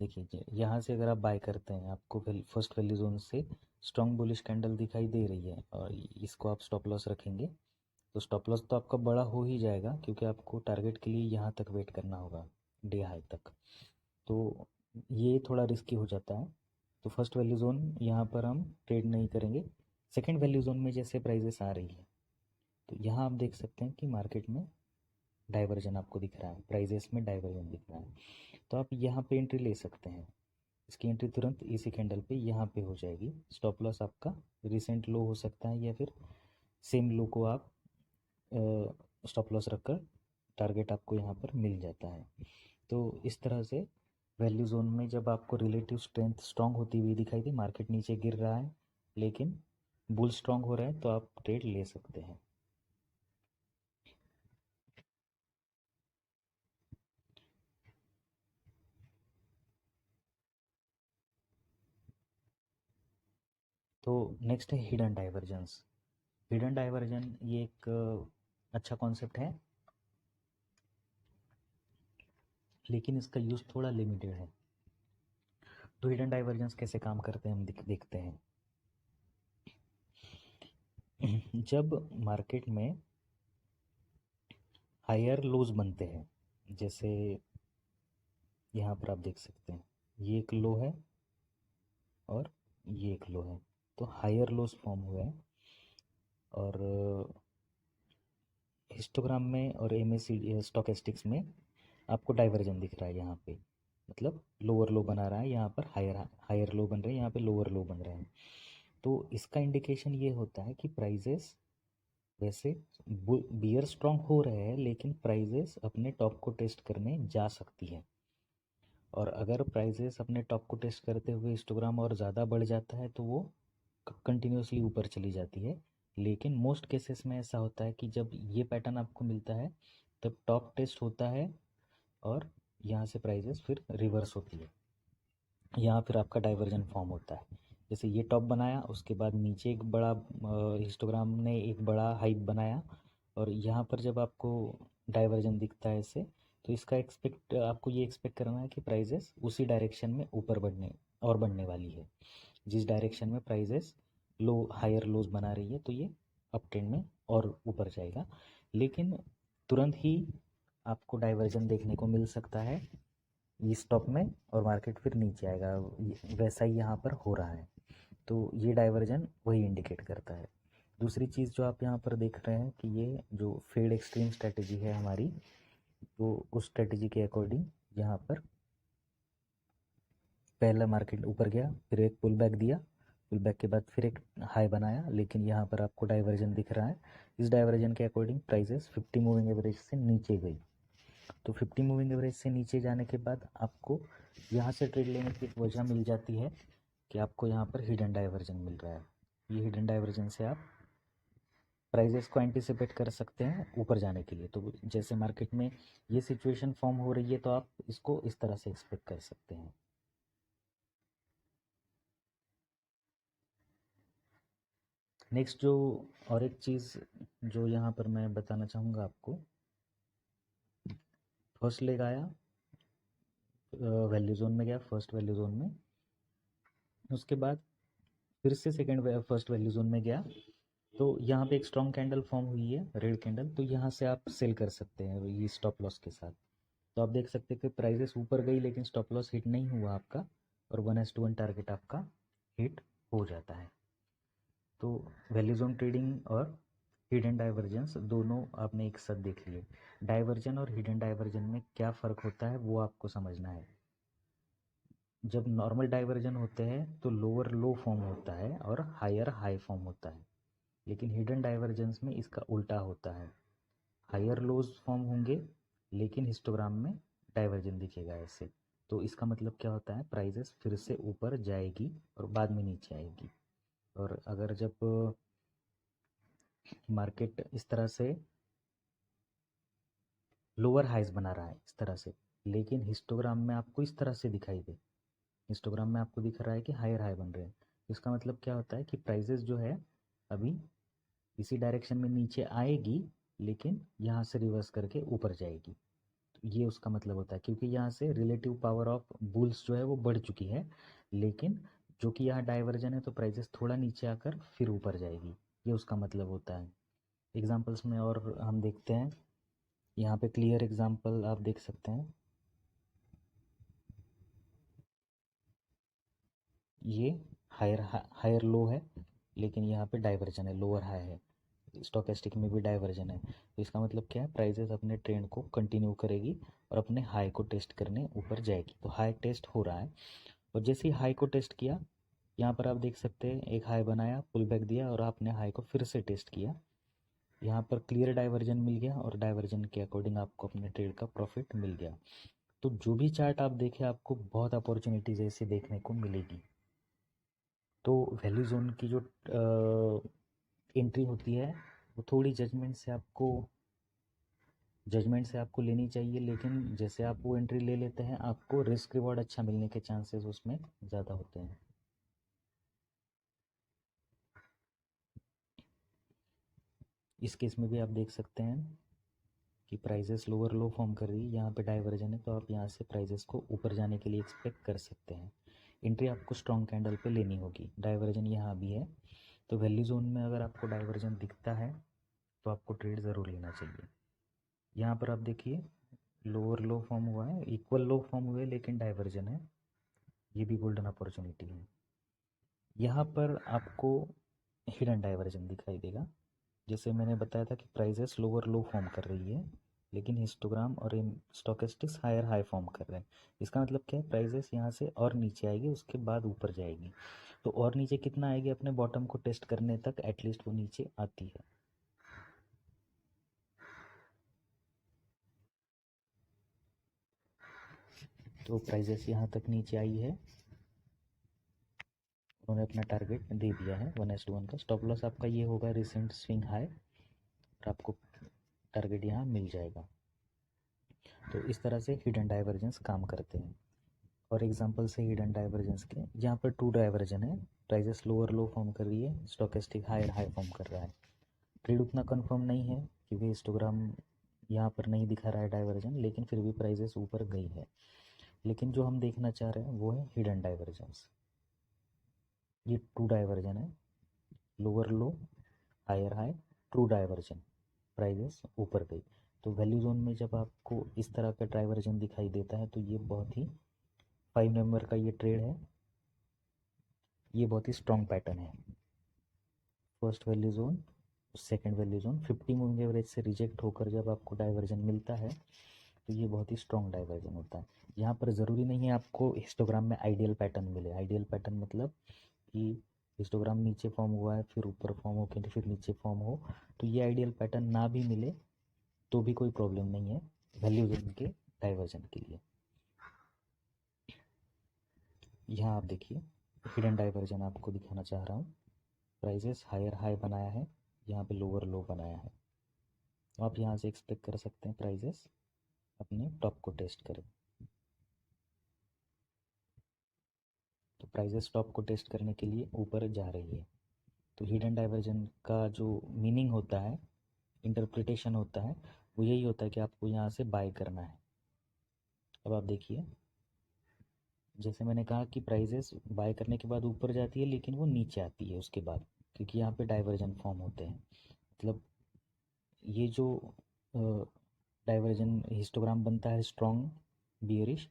देखिए यहाँ से अगर आप बाय करते हैं आपको फर्स्ट वैल्यू जोन से स्ट्रॉन्ग बुलिश कैंडल दिखाई दे रही है और इसको आप स्टॉप लॉस रखेंगे, तो स्टॉप लॉस तो आपका बड़ा हो ही जाएगा क्योंकि आपको टारगेट के लिए यहाँ तक वेट करना होगा, डे हाई तक। तो ये थोड़ा रिस्की हो जाता है। तो फर्स्ट वैल्यू जोन यहाँ पर हम ट्रेड नहीं करेंगे। सेकंड वैल्यू जोन में जैसे प्राइजेस आ रही है, तो यहाँ आप देख सकते हैं कि मार्केट में डाइवर्जन आपको दिख रहा है, प्राइजेस में डाइवर्जन दिख रहा है, तो आप यहाँ पे एंट्री ले सकते हैं। इसकी एंट्री तुरंत इसी कैंडल पे यहाँ पे हो जाएगी। स्टॉप लॉस आपका रिसेंट लो हो सकता है या फिर सेम लो को आप स्टॉप लॉस रखकर टारगेट आपको यहाँ पर मिल जाता है। तो इस तरह से वैल्यू जोन में जब आपको रिलेटिव स्ट्रेंथ स्ट्रांग होती हुई दिखाई दे, मार्केट नीचे गिर रहा है लेकिन बुल स्ट्रांग हो रहा है, तो आप ट्रेड ले सकते हैं। तो नेक्स्ट है हिडन डाइवर्जेंस। हिडन डाइवर्जन ये एक अच्छा कॉन्सेप्ट है, लेकिन इसका यूज़ थोड़ा लिमिटेड है। तो हिडन डाइवर्जेंस कैसे काम करते हैं हम देखते हैं। जब मार्केट में हायर लोज बनते हैं, जैसे यहाँ पर आप देख सकते हैं ये एक लो है और ये एक लो है, तो हायर लोज फॉर्म हुआ है। और हिस्टोग्राम में और एमएसीडी स्टोकेस्टिक्स में आपको डाइवर्जन दिख रहा है यहाँ पे, मतलब लोअर लो बना रहा है, यहाँ पर हायर हायर लो बन रहे हैं, यहाँ पे लोअर लो बन रहे हैं। तो इसका इंडिकेशन ये होता है कि प्राइजेस वैसे बियर स्ट्रांग हो रहे हैं लेकिन प्राइजेस अपने टॉप को टेस्ट करने जा सकती है। और अगर प्राइजेस अपने टॉप को टेस्ट करते हुए हिस्टोग्राम और ज़्यादा बढ़ जाता है तो वो कंटिन्यूसली ऊपर चली जाती है। लेकिन मोस्ट केसेस में ऐसा होता है कि जब ये पैटर्न आपको मिलता है तब टॉप टेस्ट होता है और यहाँ से प्राइजेस फिर रिवर्स होती है, यहाँ फिर आपका डाइवर्जन फॉर्म होता है। जैसे ये टॉप बनाया, उसके बाद नीचे एक बड़ा हिस्टोग्राम ने एक बड़ा हाइप बनाया, और यहाँ पर जब आपको डाइवर्जन दिखता है ऐसे, तो इसका आपको ये एक्सपेक्ट करना है कि प्राइजेस उसी डायरेक्शन में ऊपर बढ़ने वाली है। जिस डायरेक्शन में प्राइजेस लो हायर लोज बना रही है तो ये अप ट्रेंड में और ऊपर जाएगा। लेकिन तुरंत ही आपको डाइवर्जन देखने को मिल सकता है इस टॉप में और मार्केट फिर नीचे आएगा, वैसा ही यहाँ पर हो रहा है। तो ये डाइवर्जन वही इंडिकेट करता है। दूसरी चीज़ जो आप यहाँ पर देख रहे हैं कि ये जो फेड एक्सट्रीम स्ट्रेटेजी है हमारी, तो उस स्ट्रेटेजी के अकॉर्डिंग यहाँ पर पहला मार्केट ऊपर गया, फिर एक पुल बैक दिया, पुल बैक के बाद फिर एक हाई बनाया, लेकिन यहाँ पर आपको डाइवर्जन दिख रहा है। इस डाइवर्जन के अकॉर्डिंग प्राइजेस 50 मूविंग एवरेज से नीचे गई। तो 50 मूविंग एवरेज से नीचे जाने के बाद आपको यहाँ से ट्रेड लेने की एक वजह मिल जाती है कि आपको यहाँ पर हिडन डाइवर्जन मिल रहा है। ये हिडन डाइवर्जन से आप प्राइजेस को एंटिसिपेट कर सकते हैं ऊपर जाने के लिए। तो जैसे मार्केट में ये सिचुएशन फॉर्म हो रही है तो आप इसको इस तरह से एक्सपेक्ट कर सकते हैं। नेक्स्ट जो और एक चीज़ जो यहाँ पर मैं बताना चाहूँगा आपको, फर्स्ट लेग आया, वैल्यू जोन में गया, फर्स्ट वैल्यू जोन में, उसके बाद फिर से सेकंड फर्स्ट वैल्यू जोन में गया, तो यहाँ पे एक स्ट्रॉन्ग कैंडल फॉर्म हुई है, रेड कैंडल, तो यहाँ से आप सेल कर सकते हैं ये स्टॉप लॉस के साथ। तो आप देख सकते हैं कि प्राइजेस ऊपर गई लेकिन स्टॉप लॉस हिट नहीं हुआ आपका, और 1:1 टारगेट आपका हिट हो जाता है। तो वैल्यू जोन ट्रेडिंग और हिडन डाइवर्जेंस दोनों आपने एक साथ देख लिए। डाइवर्जन और हिडन डाइवर्जन में क्या फ़र्क होता है वो आपको समझना है। जब नॉर्मल डाइवर्जन होते हैं तो लोअर लो फॉर्म होता है और हायर हाई फॉर्म होता है, लेकिन हिडन डाइवर्जेंस में इसका उल्टा होता है। हायर लोज फॉर्म होंगे लेकिन हिस्टोग्राम में डाइवर्जन दिखेगा ऐसे। तो इसका मतलब क्या होता है, प्राइजेस फिर से ऊपर जाएगी और बाद में नीचे आएगी। और अगर जब मार्केट इस तरह से लोअर हाइज बना रहा है इस तरह से, लेकिन हिस्टोग्राम में आपको इस तरह से दिखाई दे, हिस्टोग्राम में आपको दिख रहा है कि हायर हाई बन रहे हैं, इसका मतलब क्या होता है कि प्राइजेस जो है अभी इसी डायरेक्शन में नीचे आएगी लेकिन यहाँ से रिवर्स करके ऊपर जाएगी। तो ये उसका मतलब होता है, क्योंकि यहाँ से रिलेटिव पावर ऑफ बुल्स जो है वो बढ़ चुकी है, लेकिन जो कि यहाँ डाइवर्जन है तो प्राइजेस थोड़ा नीचे आकर फिर ऊपर जाएगी, ये उसका मतलब होता है। एग्जाम्पल्स में और हम देखते हैं, यहाँ पे क्लियर एग्जाम्पल आप देख सकते हैं। ये हायर हायर लो है लेकिन यहाँ पे डाइवर्जन है, लोअर हाई है। स्टोकेस्टिक में भी डाइवर्जन है, तो इसका मतलब क्या है, प्राइजेस अपने ट्रेंड को कंटिन्यू करेगी और अपने हाई को टेस्ट करने ऊपर जाएगी। तो हाई टेस्ट हो रहा है और जैसे ही हाई को टेस्ट किया, यहाँ पर आप देख सकते हैं एक हाई बनाया, पुल बैक दिया और आपने हाई को फिर से टेस्ट किया, यहाँ पर क्लियर डाइवर्जन मिल गया और डाइवर्जन के अकॉर्डिंग आपको अपने ट्रेड का प्रॉफिट मिल गया। तो जो भी चार्ट आप देखें आपको बहुत अपॉर्चुनिटीज ऐसे देखने को मिलेगी। तो वैल्यू जोन की जो एंट्री होती है वो थोड़ी जजमेंट से आपको लेनी चाहिए, लेकिन जैसे आप वो एंट्री ले लेते हैं आपको रिस्क रिवॉर्ड अच्छा मिलने के चांसेस उसमें ज़्यादा होते हैं। इस केस में भी आप देख सकते हैं कि प्राइजेस लोअर लो फॉर्म कर रही है, यहाँ पे डाइवर्जन है, तो आप यहाँ से प्राइजेस को ऊपर जाने के लिए एक्सपेक्ट कर सकते हैं। एंट्री आपको स्ट्रॉन्ग कैंडल पे लेनी होगी, डाइवर्जन यहाँ भी है, तो वैल्यू जोन में अगर आपको डाइवर्जन दिखता है तो आपको ट्रेड ज़रूर लेना चाहिए। यहाँ पर आप देखिए लोअर लो फॉर्म हुआ है, इक्वल लो फॉर्म हुए लेकिन डाइवर्जन है, ये भी गोल्डन अपॉर्चुनिटी है। यहाँ पर आपको हिडन डाइवर्जन दिखाई देगा, जैसे मैंने बताया था कि प्राइजेस लोअर लो फॉर्म कर रही है लेकिन हिस्टोग्राम और इन स्टोकेस्टिक्स हायर हाई फॉर्म कर रहे हैं। इसका मतलब क्या है, प्राइजेस यहाँ से और नीचे आएगी उसके बाद ऊपर जाएगी। तो और नीचे कितना आएगी, अपने बॉटम को टेस्ट करने तक एटलीस्ट वो नीचे आती है। तो प्राइजेस यहाँ तक नीचे आई है, उन्होंने अपना टारगेट दे दिया है 1:1 का। स्टॉप लॉस आपका ये होगा रिसेंट स्विंग हाई और आपको टारगेट यहाँ मिल जाएगा। तो इस तरह से हिडन डाइवर्जेंस काम करते हैं। और एग्जांपल से हिडन डाइवर्जेंस के, यहाँ पर टू डाइवर्जन है, प्राइजेस लोअर लो फॉर्म कर रही है, स्टोकेस्टिक हायर हाई फॉर्म कर रहा है। ट्रेड उतना कंफर्म नहीं है क्योंकि हिस्टोग्राम यहाँ पर नहीं दिखा रहा है डाइवर्जन, लेकिन फिर भी प्राइजेस ऊपर गई है। लेकिन जो हम देखना चाह रहे हैं वो है हिडन डाइवर्जेंस। ये टू डाइवर्जन है, lower low higher high, true divergence, prices ऊपर गई। तो वैल्यू जोन में जब आपको इस तरह का डाइवर्जन दिखाई देता है तो ये बहुत ही 5 नंबर का ये ट्रेड है, ये बहुत ही स्ट्रॉन्ग पैटर्न है। First value zone, second value zone 50 moving average से रिजेक्ट होकर जब आपको डाइवर्जन मिलता है तो ये बहुत ही स्ट्रॉन्ग डाइवर्जन होता है। यहाँ पर ज़रूरी नहीं है आपको हिस्टोग्राम में आइडियल पैटर्न मिले। आइडियल पैटर्न मतलब कि हिस्टोग्राम नीचे फॉर्म हुआ है फिर ऊपर फॉर्म हो के फिर नीचे फॉर्म हो, तो ये आइडियल पैटर्न ना भी मिले तो भी कोई प्रॉब्लम नहीं है वैल्यू जोन के डाइवर्जन के लिए। यहाँ आप देखिए हिडन डाइवर्जन आपको दिखाना चाह रहा हूँ, प्राइजेस हायर हाई बनाया है, यहाँ पे लोअर लो बनाया है, तो आप यहाँ से एक्सपेक्ट कर सकते हैं प्राइजेस अपने टॉप को टेस्ट करें। तो प्राइजेस टॉप को टेस्ट करने के लिए ऊपर जा रही है। तो हिडन डाइवर्जन का जो मीनिंग होता है, इंटरप्रिटेशन होता है, वो यही होता है कि आपको यहाँ से बाय करना है। अब आप देखिए जैसे मैंने कहा कि प्राइजेस बाय करने के बाद ऊपर जाती है लेकिन वो नीचे आती है उसके बाद, क्योंकि यहाँ पे डाइवर्जन फॉर्म होते हैं। मतलब ये जो डाइवर्जन हिस्टोग्राम बनता है स्ट्रॉन्ग बियरिश,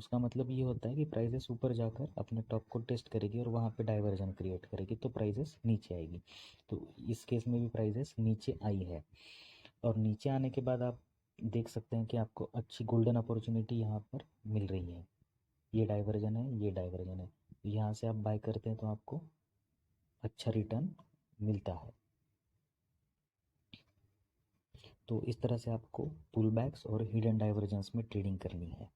उसका मतलब ये होता है कि प्राइजेस ऊपर जाकर अपने टॉप को टेस्ट करेगी और वहाँ पे डाइवर्जन क्रिएट करेगी तो प्राइजेस नीचे आएगी। तो इस केस में भी प्राइजेस नीचे आई है, और नीचे आने के बाद आप देख सकते हैं कि आपको अच्छी गोल्डन अपॉर्चुनिटी यहाँ पर मिल रही है। ये डाइवर्जन है, ये डाइवर्जन है, यहाँ से आप बाय करते हैं तो आपको अच्छा रिटर्न मिलता है। तो इस तरह से आपको पुल बैक्स और हिडन डाइवर्जेंस में ट्रेडिंग करनी है।